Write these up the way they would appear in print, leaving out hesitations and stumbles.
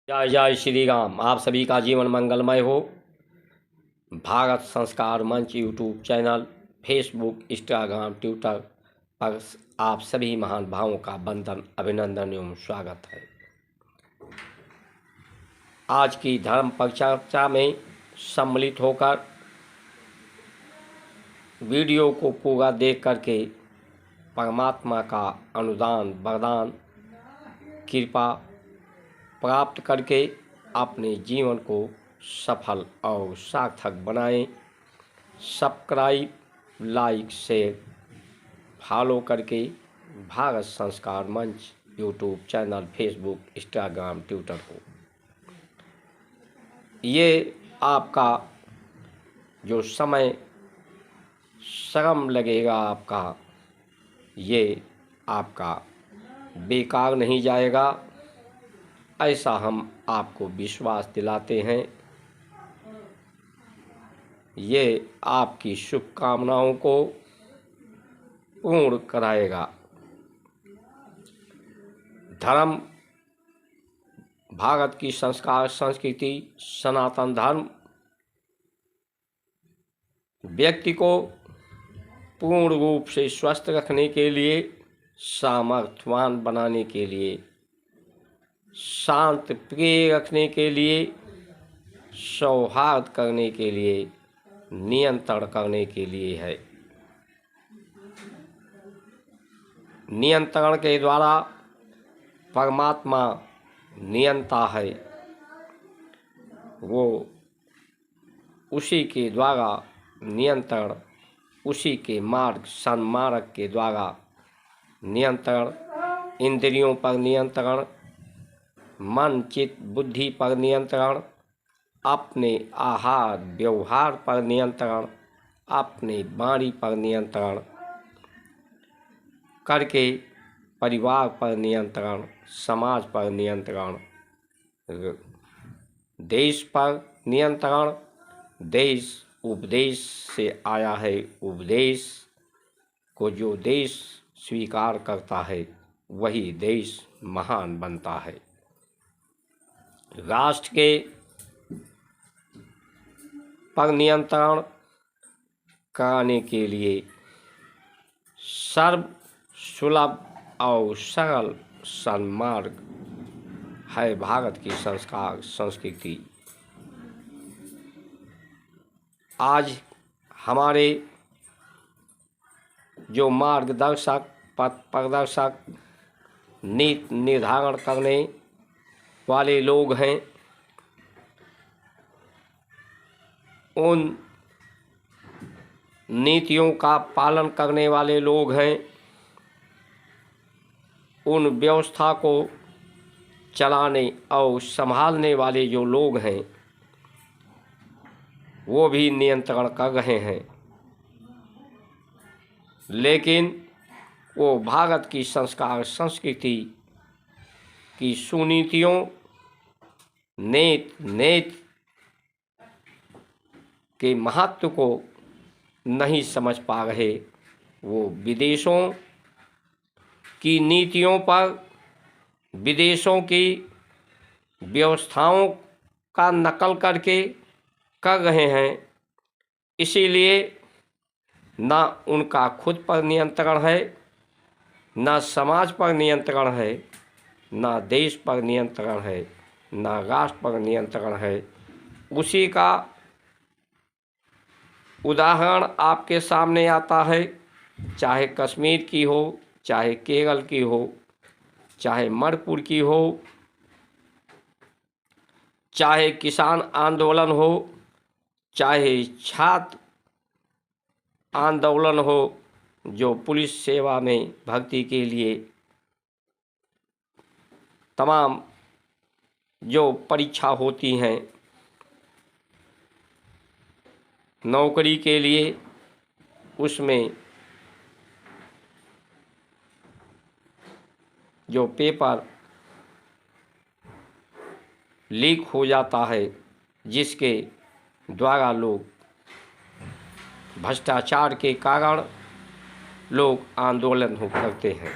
जय जय श्री राम। आप सभी का जीवन मंगलमय हो। भारत संस्कार मंच YouTube channel, Facebook, Instagram, Twitter पर आप सभी महान भावों का वंदन, अभिनंदन एवं स्वागत है। आज की धर्म परिचर्चा में सम्मिलित होकर वीडियो को पूरा देख करके परमात्मा का अनुदान, वरदान, कृपा प्राप्त करके अपने जीवन को सफल और सार्थक बनाएं। सब्सक्राइब, लाइक, शेयर, फॉलो करके भारत संस्कार मंच YouTube channel, Facebook, Instagram, Twitter को ये आपका जो समय श्रम लगेगा आपका, ये आपका बेकार नहीं जाएगा, ऐसा हम आपको विश्वास दिलाते हैं। ये आपकी शुभकामनाओं को पूर्ण कराएगा। धर्म, भारत की संस्कार संस्कृति, सनातन धर्म व्यक्ति को पूर्ण रूप से स्वस्थ रखने के लिए, सामर्थ्यवान बनाने के लिए, शांत प्रिय रखने के लिए, सौहार्द करने के लिए, नियंत्रण करने के लिए है। नियंत्रण के द्वारा परमात्मा नियंता है, वो उसी के द्वारा नियंत्रण, उसी के मार्ग सन्मार्ग के द्वारा नियंत्रण, इंद्रियों पर नियंत्रण, मन चित्त बुद्धि पर नियंत्रण, अपने आहार व्यवहार पर नियंत्रण, अपने वाणी पर नियंत्रण करके परिवार पर नियंत्रण, समाज पर नियंत्रण, देश पर नियंत्रण। देश उपदेश से आया है। उपदेश को जो देश स्वीकार करता है वही देश महान बनता है। राष्ट्र के पर नियंत्रण कराने के लिए सर्व सुलभ और सरल सन्मार्ग है भारत की संस्कार संस्कृति। आज हमारे जो मार्गदर्शक, पथ प्रदर्शक, नीति निर्धारण करने वाले लोग हैं, उन नीतियों का पालन करने वाले लोग हैं, उन व्यवस्था को चलाने और संभालने वाले जो लोग हैं, वो भी नियंत्रण कर रहे हैं। लेकिन वो भारत की संस्कार संस्कृति की सुनीतियों, नेत के महत्व को नहीं समझ पा रहे। वो विदेशों की नीतियों पर, विदेशों की व्यवस्थाओं का नकल करके कर रहे हैं। इसीलिए ना उनका खुद पर नियंत्रण है, ना समाज पर नियंत्रण है, ना देश पर नियंत्रण है, ना राष्ट्र पर नियंत्रण है। उसी का उदाहरण आपके सामने आता है। चाहे कश्मीर की हो, चाहे केरल की हो, चाहे मणिपुर की हो, चाहे किसान आंदोलन हो, चाहे छात्र आंदोलन हो, जो पुलिस सेवा में भर्ती के लिए तमाम जो परीक्षा होती हैं नौकरी के लिए, उसमें जो पेपर लीक हो जाता है, जिसके द्वारा लोग भ्रष्टाचार के कारण लोग आंदोलन करते हैं।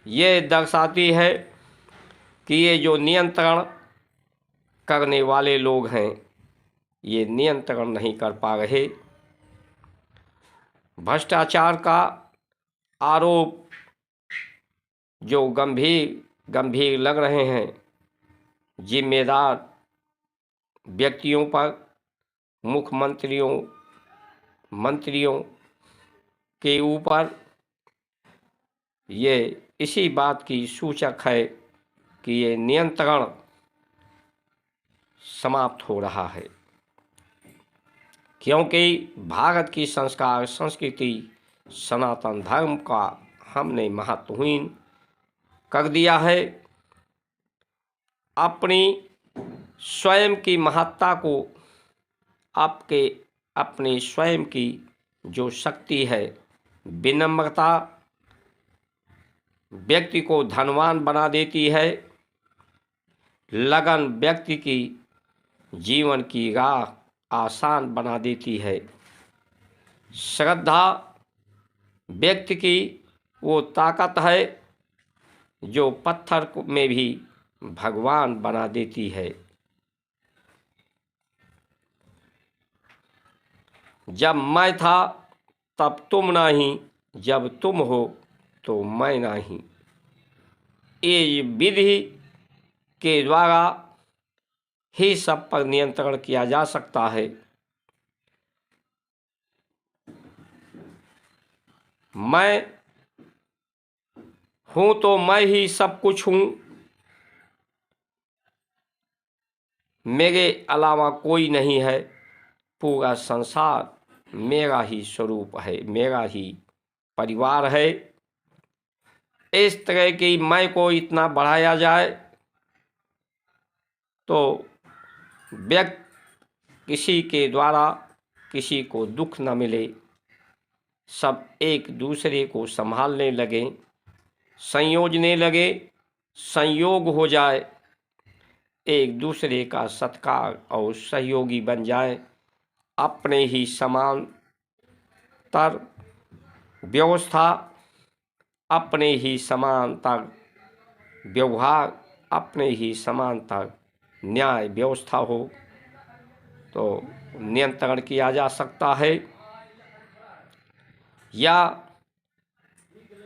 ये दर्शाती है कि ये जो नियंत्रण करने वाले लोग हैं ये नियंत्रण नहीं कर पा रहे। भ्रष्टाचार का आरोप जो गंभीर लग रहे हैं जिम्मेदार व्यक्तियों पर, मुख्यमंत्रियों, मंत्रियों के ऊपर, ये इसी बात की सूचक है कि ये नियंत्रण समाप्त हो रहा है, क्योंकि भारत की संस्कार संस्कृति सनातन धर्म का हमने महत्वहीन कर दिया है। अपनी स्वयं की महत्ता को, अपनी स्वयं की जो शक्ति है, विनम्रता व्यक्ति को धनवान बना देती है, लगन व्यक्ति की जीवन की राह आसान बना देती है, श्रद्धा व्यक्ति की वो ताकत है जो पत्थर में भी भगवान बना देती है। जब मैं था तब तुम नहीं, जब तुम हो तो मैं नहीं, ये विधि के द्वारा ही सब पर नियंत्रण किया जा सकता है। मैं हूँ तो मैं ही सब कुछ हूँ, मेरे अलावा कोई नहीं है, पूरा संसार मेरा ही स्वरूप है, मेरा ही परिवार है। इस तरह की मैं को इतना बढ़ाया जाए तो व्यक्ति किसी के द्वारा किसी को दुख न मिले, सब एक दूसरे को संभालने लगे, संयोजने लगे, संयोग हो जाए, एक दूसरे का सत्कार और सहयोगी बन जाए, अपने ही समांतर व्यवस्था, अपने ही समांतर व्यवहार, अपने ही समांतर न्याय व्यवस्था हो तो नियंत्रण किया जा सकता है। या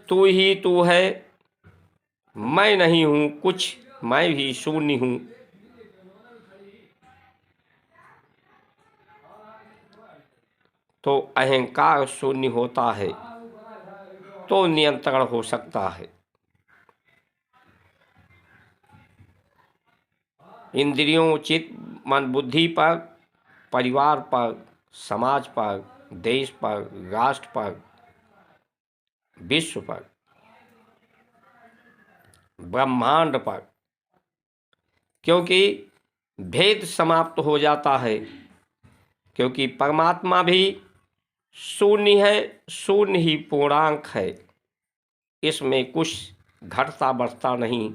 तू ही तू है, मैं नहीं हूँ कुछ, मैं भी शून्य हूँ, तो अहंकार शून्य होता है तो नियंत्रण हो सकता है। इंद्रियों, चित्त, मन, बुद्धि पर, परिवार पर, समाज पर, देश पर, राष्ट्र पर, विश्व पर, ब्रह्मांड पर, क्योंकि भेद समाप्त हो जाता है, क्योंकि परमात्मा भी शून्य है, शून्य ही पूर्णांक है, इसमें कुछ घटता बढ़ता नहीं,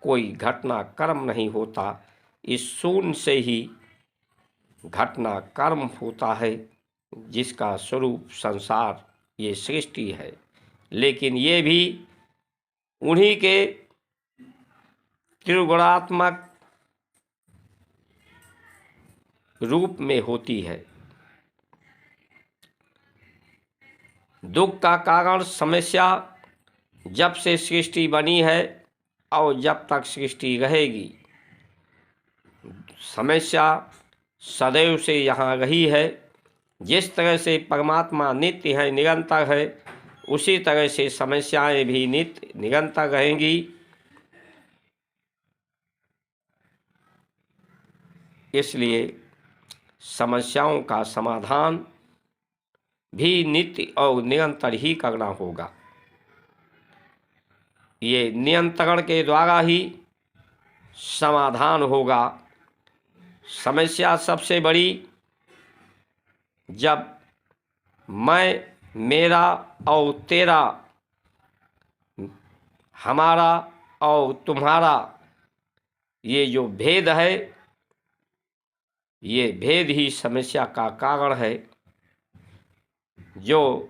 कोई घटना कर्म नहीं होता, इस शून्य से ही घटना कर्म होता है, जिसका स्वरूप संसार ये सृष्टि है। लेकिन ये भी उन्हीं के त्रिगुणात्मक रूप में होती है। दुख का कारण समस्या जब से सृष्टि बनी है और जब तक सृष्टि रहेगी, समस्या सदैव से यहाँ रही है। जिस तरह से परमात्मा नित्य है, निरंतर है, उसी तरह से समस्याएं भी नित्य निरंतर रहेंगी। इसलिए समस्याओं का समाधान भी नित्य और निरंतर ही करना होगा। ये नियंत्रण के द्वारा ही समाधान होगा। समस्या सबसे बड़ी जब मैं, मेरा और तेरा, हमारा और तुम्हारा, ये जो भेद है, ये भेद ही समस्या का कारण है, जो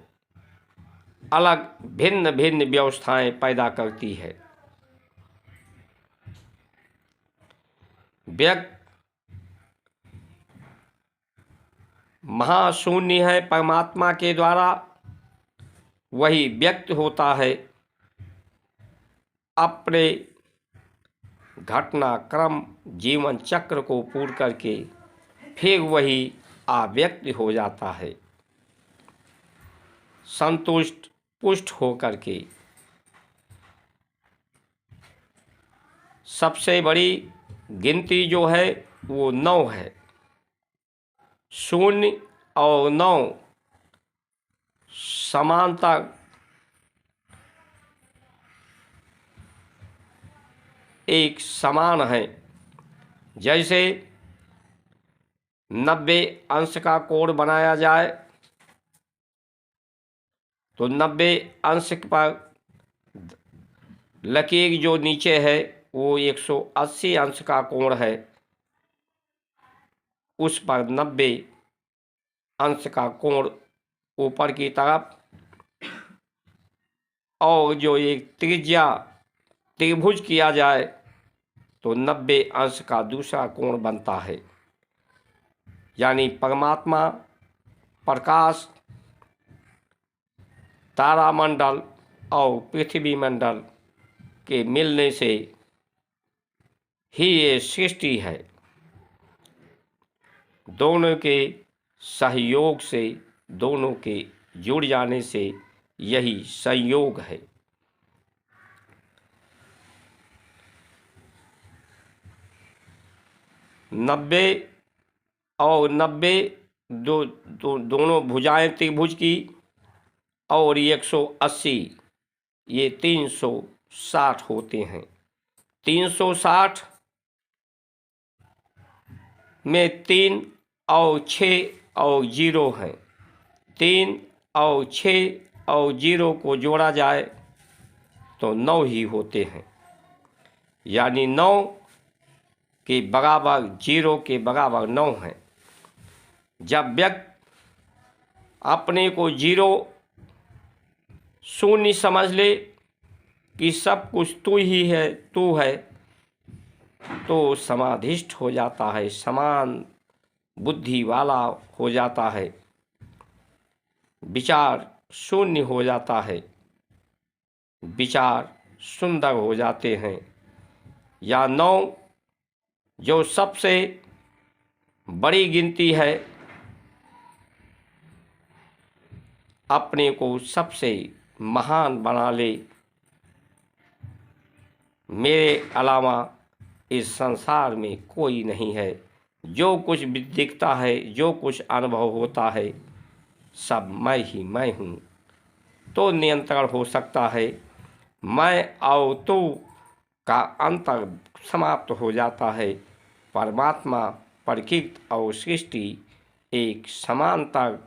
अलग भिन्न भिन्न व्यवस्थाएं पैदा करती है। व्यक्त महाशून्य है परमात्मा के द्वारा, वही व्यक्त होता है अपने घटनाक्रम जीवन चक्र को पूर्ण करके, फिर वही अव्यक्त हो जाता है संतुष्ट पुष्ट होकर के। सबसे बड़ी गिनती जो है वो 9 है। 0 और 9 समांतर एक समान है। जैसे 90 अंश का कोण बनाया जाए तो 90 अंश पर लकीर जो नीचे है वो 180 अंश का कोण है, उस पर 90 अंश का कोण ऊपर की तरफ, और जो एक त्रिज्या त्रिभुज किया जाए तो 90 अंश का दूसरा कोण बनता है। यानी परमात्मा, प्रकाश, तारामंडल और पृथ्वी मंडल के मिलने से ही ये सृष्टि है। दोनों के सहयोग से, दोनों के जुड़ जाने से यही संयोग है। नब्बे और 90 दोनों भुजाएं त्रिभुज की, और 180 ये 360 होते हैं। 360 में 3 और 6 और 0 हैं। 3 और 6 और 0 को जोड़ा जाए तो 9 ही होते हैं। यानी 9 के बराबर 0 के बराबर 9 है। जब व्यक्ति अपने को 0 शून्य समझ ले कि सब कुछ तू ही है, तू है, तो समाधिष्ठ हो जाता है, समान बुद्धि वाला हो जाता है, विचार शून्य हो जाता है, विचार सुंदर हो जाते हैं। या 9 जो सबसे बड़ी गिनती है, अपने को सबसे महान बना ले। मेरे अलावा इस संसार में कोई नहीं है। जो कुछ भी दिखता है, जो कुछ अनुभव होता है, सब मैं ही मैं हूँ। तो नियंत्रण हो सकता है। मैं और तू का अंतर समाप्त हो जाता है। परमात्मा, प्रकृति और सृष्टि एक समांतर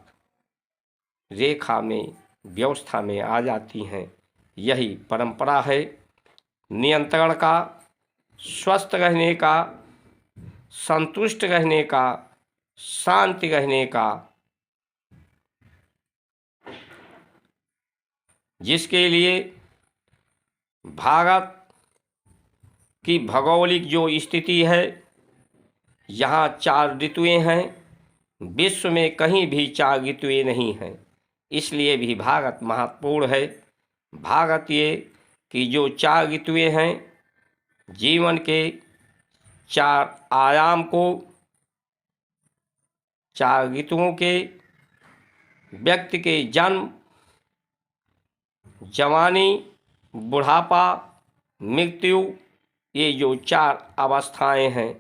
रेखा में, व्यवस्था में आ जाती हैं। यही परंपरा है नियंत्रण का, स्वस्थ रहने का, संतुष्ट रहने का, शांति रहने का, जिसके लिए भारत की भौगोलिक जो स्थिति है, यहाँ 4 ऋतुएं हैं। विश्व में कहीं भी 4 ऋतुएं नहीं हैं, इसलिए भी भारत महत्वपूर्ण है। भारतीय की जो 4 ऋतुएं हैं, जीवन के 4 आयाम को, 4 ऋतुओं के व्यक्ति के जन्म, जवानी, बुढ़ापा, मृत्यु, ये जो 4 अवस्थाएं हैं,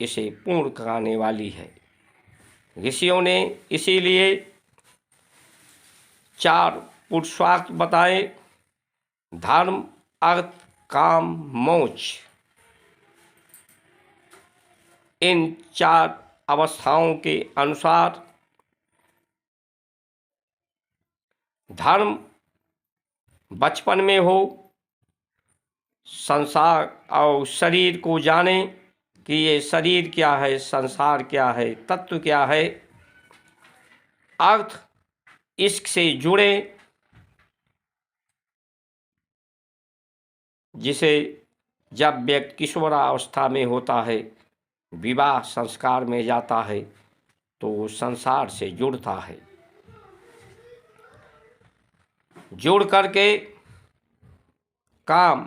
इसे पूर्ण कराने वाली है। ऋषियों ने इसीलिए 4 पुरुषार्थ बताए: धर्म, अर्थ, काम, मोक्ष। इन 4 अवस्थाओं के अनुसार धर्म बचपन में हो, संसार और शरीर को जाने कि ये शरीर क्या है, संसार क्या है, तत्व क्या है। अर्थ, इश्क से जुड़े, जिसे जब व्यक्ति किशोरावस्था में होता है विवाह संस्कार में जाता है तो वो संसार से जुड़ता है। जुड़ करके काम,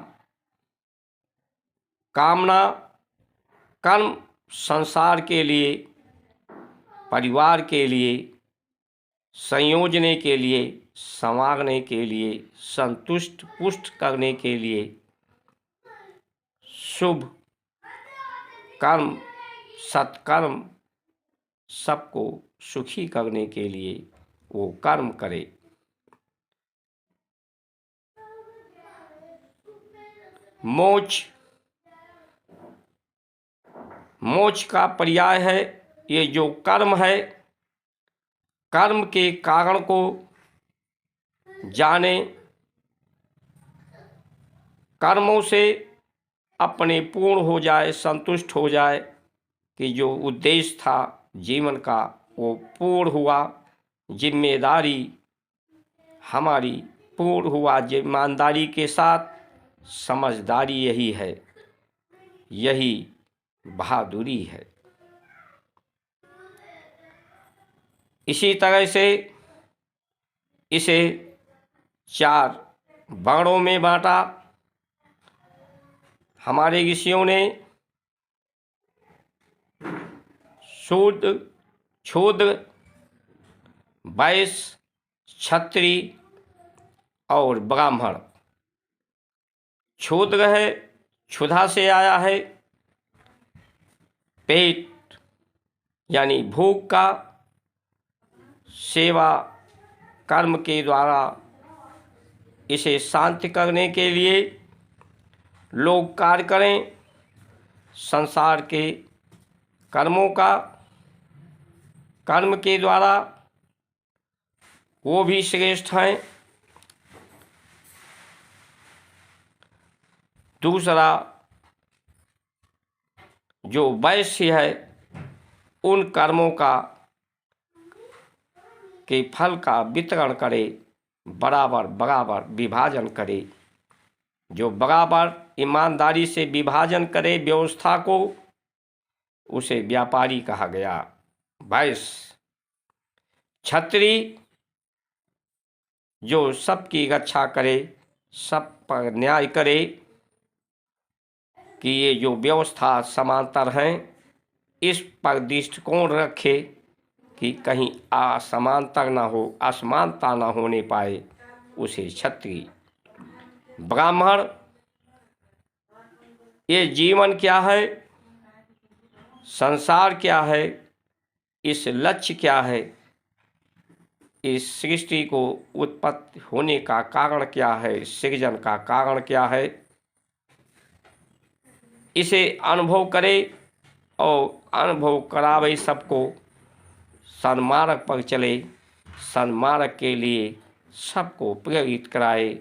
कामना, कर्म संसार के लिए, परिवार के लिए, संयोजने के लिए, संवारने के लिए, संतुष्ट पुष्ट करने के लिए, शुभ कर्म सत्कर्म सबको सुखी करने के लिए वो कर्म करे। मोक्ष, मोक्ष का पर्याय है ये जो कर्म है, कर्म के कारण को जाने, कर्मों से अपने पूर्ण हो जाए, संतुष्ट हो जाए कि जो उद्देश्य था जीवन का वो पूर्ण हुआ, जिम्मेदारी हमारी पूर्ण हुआ। ईमानदारी के साथ समझदारी यही है, यही बहादुरी है। इसी तरह से इसे 4 वर्णों में बांटा हमारे ऋषियों ने। शूद्र, क्षूद्र, वैश्य, क्षत्रिय और ब्राह्मण। क्षूद्र है, क्षुधा से आया है, पेट यानी भूख का, सेवा कर्म के द्वारा इसे शांत करने के लिए लोग कार्य करें। संसार के कर्मों का, कर्म के द्वारा वो भी श्रेष्ठ हैं। दूसरा जो वैश्य है, उन कर्मों का के फल का वितरण करे, बराबर बराबर विभाजन करे। जो बराबर ईमानदारी से विभाजन करे व्यवस्था को, उसे व्यापारी कहा गया, वैश्य। क्षत्रिय जो सबकी रक्षा करे, सब पर न्याय करे कि ये जो व्यवस्था समांतर हैं इस पर दृष्टिकोण रखे कि कहीं असमांतर ना हो, असमानता ना होने पाए, उसे क्षत्रिय। ब्राह्मण ये जीवन क्या है, संसार क्या है, इस लक्ष्य क्या है, इस सृष्टि को उत्पत्ति होने का कारण क्या है, सृजन का कारण क्या है, इसे अनुभव करे और अनुभव करावे सबको। सन्मार्ग पर चले, सन्मार्ग के लिए सबको प्रेरित कराए,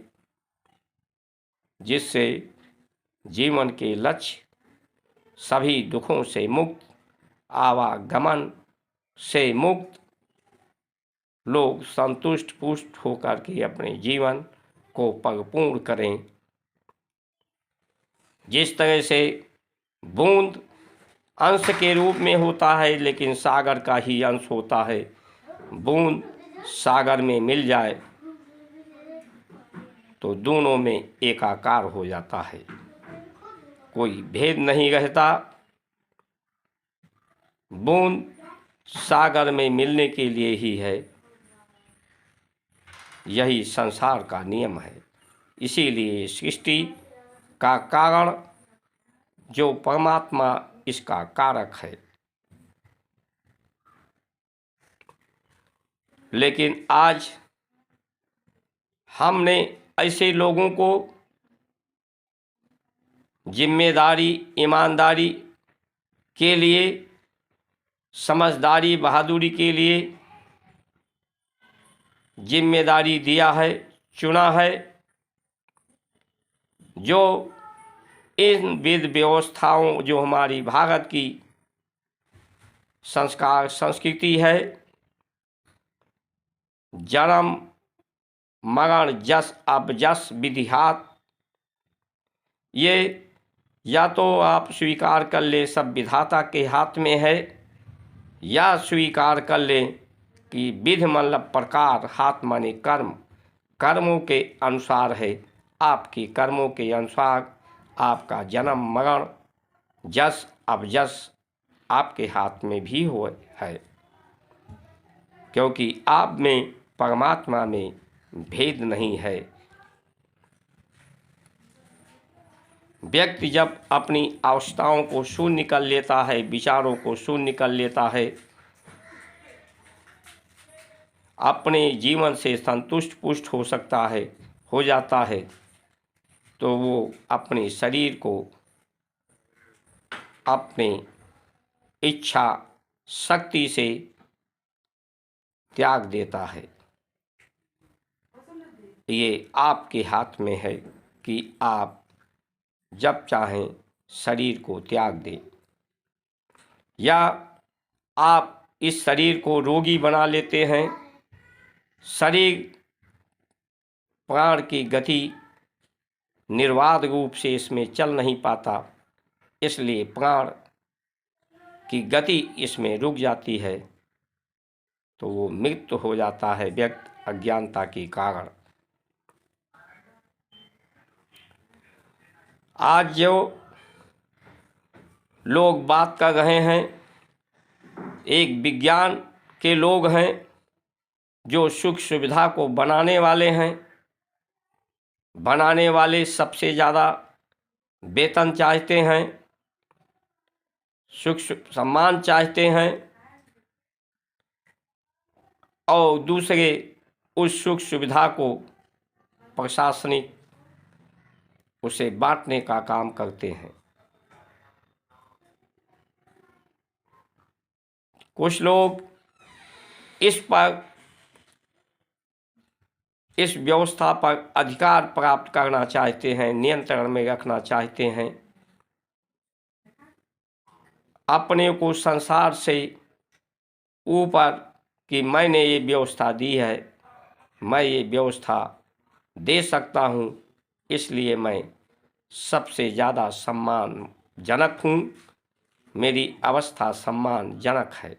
जिससे जीवन के लक्ष्य सभी दुखों से मुक्त, आवागमन से मुक्त, लोग संतुष्ट पुष्ट होकर के अपने जीवन को परिपूर्ण करें। जिस तरह से बूंद अंश के रूप में होता है लेकिन सागर का ही अंश होता है, बूंद सागर में मिल जाए तो दोनों में एकाकार हो जाता है, कोई भेद नहीं रहता। बूंद सागर में मिलने के लिए ही है, यही संसार का नियम है। इसीलिए सृष्टि का कारण जो परमात्मा इसका कारक है। लेकिन आज हमने ऐसे लोगों को जिम्मेदारी ईमानदारी के लिए, समझदारी बहादुरी के लिए जिम्मेदारी दिया है, चुना है, जो इन विध व्यवस्थाओं जो हमारी भारत की संस्कार संस्कृति है, जन्म मरण जस अब जस विधिहात, ये या तो आप स्वीकार कर ले सब विधाता के हाथ में है, या स्वीकार कर ले कि विधि मतलब प्रकार, हाथ माने कर्म, कर्मों के अनुसार है। आपके कर्मों के अनुसार आपका जन्म मरण, जस अवजस आपके हाथ में भी हो है, क्योंकि आप में परमात्मा में भेद नहीं है। व्यक्ति जब अपनी अवस्थाओं को शून्य कर लेता है, विचारों को शून्य कर लेता है, अपने जीवन से संतुष्ट पुष्ट हो सकता है, हो जाता है, तो वो अपने शरीर को अपनी इच्छा शक्ति से त्याग देता है। ये आपके हाथ में है कि आप जब चाहें शरीर को त्याग दें, या आप इस शरीर को रोगी बना लेते हैं। शरीर प्राण की गति निर्बाध रूप से इसमें चल नहीं पाता, इसलिए प्राण की गति इसमें रुक जाती है, तो वो मृत्यु हो जाता है व्यक्ति अज्ञानता के कारण। आज जो लोग बात कर रहे हैं, एक विज्ञान के लोग हैं जो सुख सुविधा को बनाने वाले हैं। बनाने वाले सबसे ज़्यादा वेतन चाहते हैं, सुख सम्मान चाहते हैं, और दूसरे उस सुख सुविधा को प्रशासनिक उसे बांटने का काम करते हैं। कुछ लोग इस व्यवस्था पर अधिकार प्राप्त करना चाहते हैं, नियंत्रण में रखना चाहते हैं, अपने को संसार से ऊपर कि मैंने ये व्यवस्था दी है, मैं ये व्यवस्था दे सकता हूँ, इसलिए मैं सबसे ज़्यादा सम्मानजनक हूँ, मेरी अवस्था सम्मानजनक है।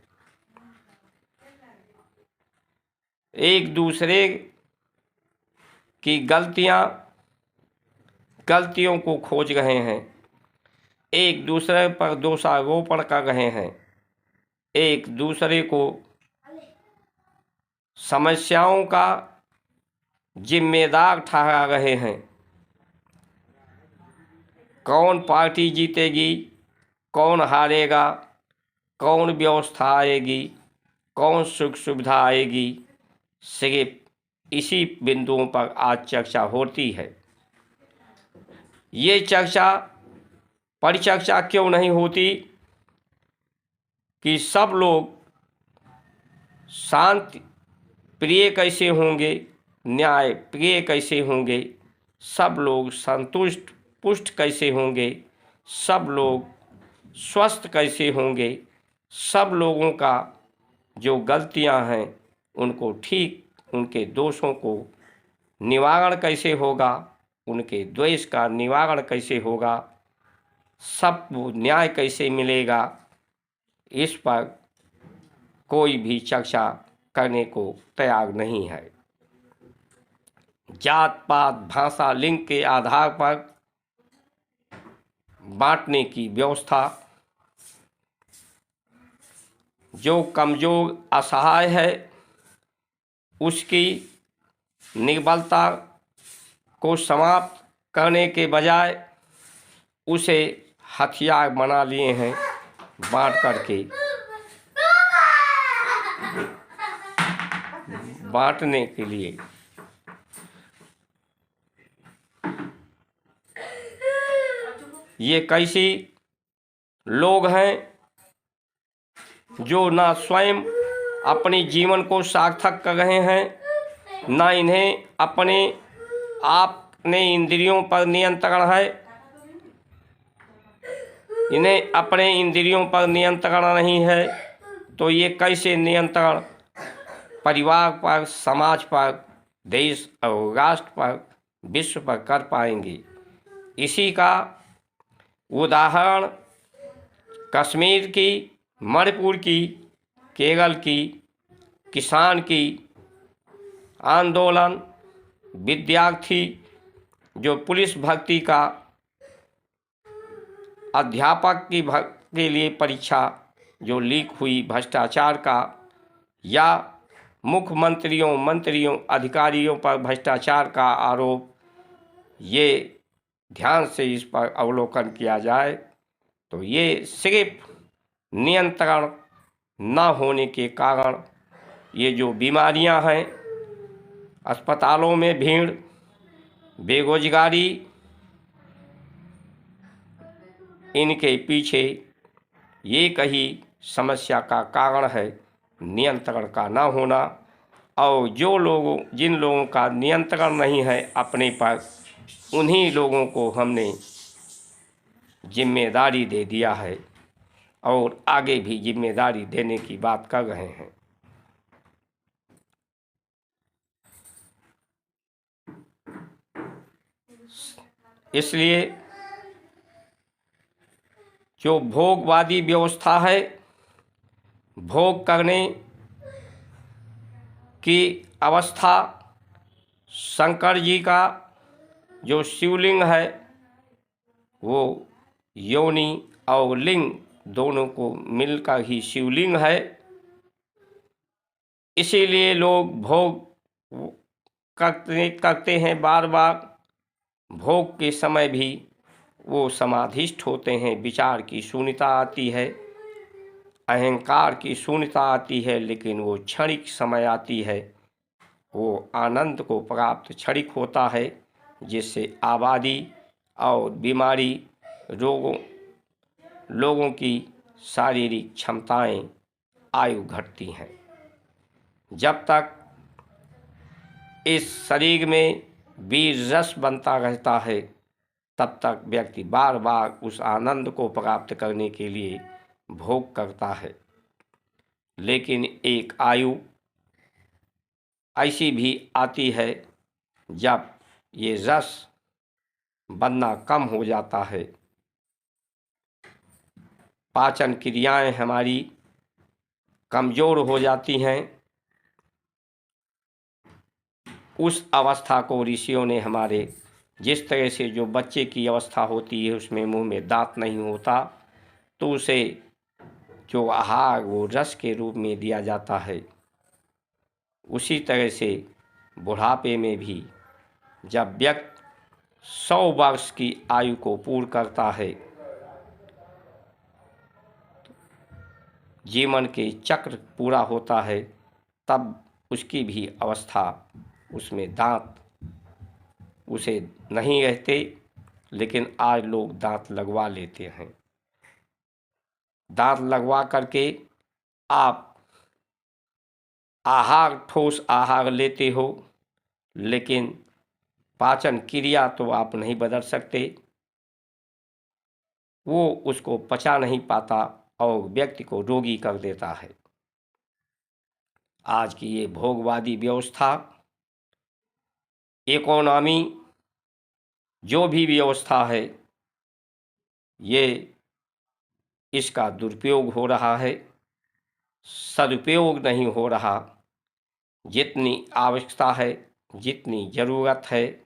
एक दूसरे की गलतियों को खोज रहे हैं, एक दूसरे पर दोषारोपण कर रहे हैं, एक दूसरे को समस्याओं का जिम्मेदार ठहरा रहे हैं। कौन पार्टी जीतेगी, कौन हारेगा, कौन व्यवस्था आएगी, कौन सुख सुविधा आएगी, सिर्फ इसी बिंदुओं पर आज चर्चा होती है। ये परिचर्चा क्यों नहीं होती कि सब लोग शांति प्रिय कैसे होंगे, न्याय प्रिय कैसे होंगे, सब लोग संतुष्ट पुष्ट कैसे होंगे, सब लोग स्वस्थ कैसे होंगे, सब लोगों का जो गलतियां हैं उनको ठीक, उनके दोषों को निवारण कैसे होगा, उनके द्वेष का निवारण कैसे होगा, सबको न्याय कैसे मिलेगा, इस पर कोई भी चर्चा करने को तैयार नहीं है। जात पात भाषा लिंग के आधार पर बांटने की व्यवस्था, जो कमजोर असहाय है उसकी निर्बलता को समाप्त करने के बजाय उसे हथियार बना लिए हैं बांट करके, बांटने के लिए। ये कैसी लोग हैं जो ना स्वयं अपने जीवन को सार्थक कर रहे हैं, ना इन्हें अपने इंद्रियों पर नियंत्रण है। इन्हें अपने इंद्रियों पर नियंत्रण नहीं है तो ये कैसे नियंत्रण परिवार पर, समाज पर, देश और राष्ट्र पर, विश्व पर कर पाएंगे। इसी का उदाहरण कश्मीर की, मणिपुर की, केरल की, किसान की आंदोलन, विद्यार्थी जो पुलिस भर्ती का, अध्यापक की के लिए परीक्षा जो लीक हुई भ्रष्टाचार का, या मुख्यमंत्रियों, मंत्रियों, अधिकारियों पर भ्रष्टाचार का आरोप, ये ध्यान से इस पर अवलोकन किया जाए तो ये सिर्फ नियंत्रण न होने के कारण ये जो बीमारियां हैं, अस्पतालों में भीड़, बेरोजगारी, इनके पीछे ये कही समस्या का कारण है नियंत्रण का न होना। और जिन लोगों का नियंत्रण नहीं है अपने पर, उन्हीं लोगों को हमने जिम्मेदारी दे दिया है और आगे भी जिम्मेदारी देने की बात कर रहे हैं। इसलिए जो भोगवादी व्यवस्था है, भोग करने की अवस्था, शंकर जी का जो शिवलिंग है वो योनि और लिंग दोनों को मिलकर ही शिवलिंग है। इसीलिए लोग भोग करते हैं बार बार। भोग के समय भी वो समाधिष्ठ होते हैं, विचार की शून्यता आती है, अहंकार की शून्यता आती है, लेकिन वो क्षणिक समय आती है। वो आनंद को प्राप्त क्षणिक होता है, जिससे आबादी और बीमारी, लोगों की शारीरिक क्षमताएं, आयु घटती हैं। जब तक इस शरीर में बीज रस बनता रहता है तब तक व्यक्ति बार बार उस आनंद को प्राप्त करने के लिए भोग करता है। लेकिन एक आयु ऐसी भी आती है जब ये रस बनना कम हो जाता है, पाचन क्रियाएं हमारी कमज़ोर हो जाती हैं। उस अवस्था को ऋषियों ने हमारे, जिस तरह से जो बच्चे की अवस्था होती है उसमें मुंह में दांत नहीं होता, तो उसे जो आहार वो रस के रूप में दिया जाता है। उसी तरह से बुढ़ापे में भी जब व्यक्ति 100 वर्ष की आयु को पूर्ण करता है, जीवन के चक्र पूरा होता है, तब उसकी भी अवस्था, उसमें दांत उसे नहीं रहते। लेकिन आज लोग दांत लगवा लेते हैं। दांत लगवा करके आप आहार, ठोस आहार लेते हो, लेकिन पाचन क्रिया तो आप नहीं बदल सकते। वो उसको पचा नहीं पाता और व्यक्ति को रोगी कर देता है। आज की ये भोगवादी व्यवस्था, इकोनॉमी, जो भी व्यवस्था है, ये इसका दुरुपयोग हो रहा है, सदुपयोग नहीं हो रहा। जितनी आवश्यकता है, जितनी ज़रूरत है,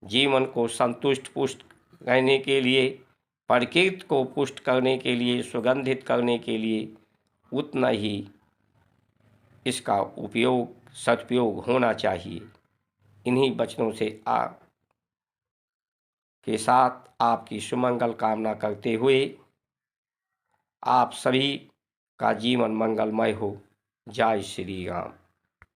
जीवन को संतुष्ट पुष्ट रहने के लिए, प्रकृति को पुष्ट करने के लिए, सुगंधित करने के लिए, उतना ही इसका उपयोग, सदुपयोग होना चाहिए। इन्हीं वचनों से के साथ आपकी सुमंगल कामना करते हुए आप सभी का जीवन मंगलमय हो। जय श्री राम।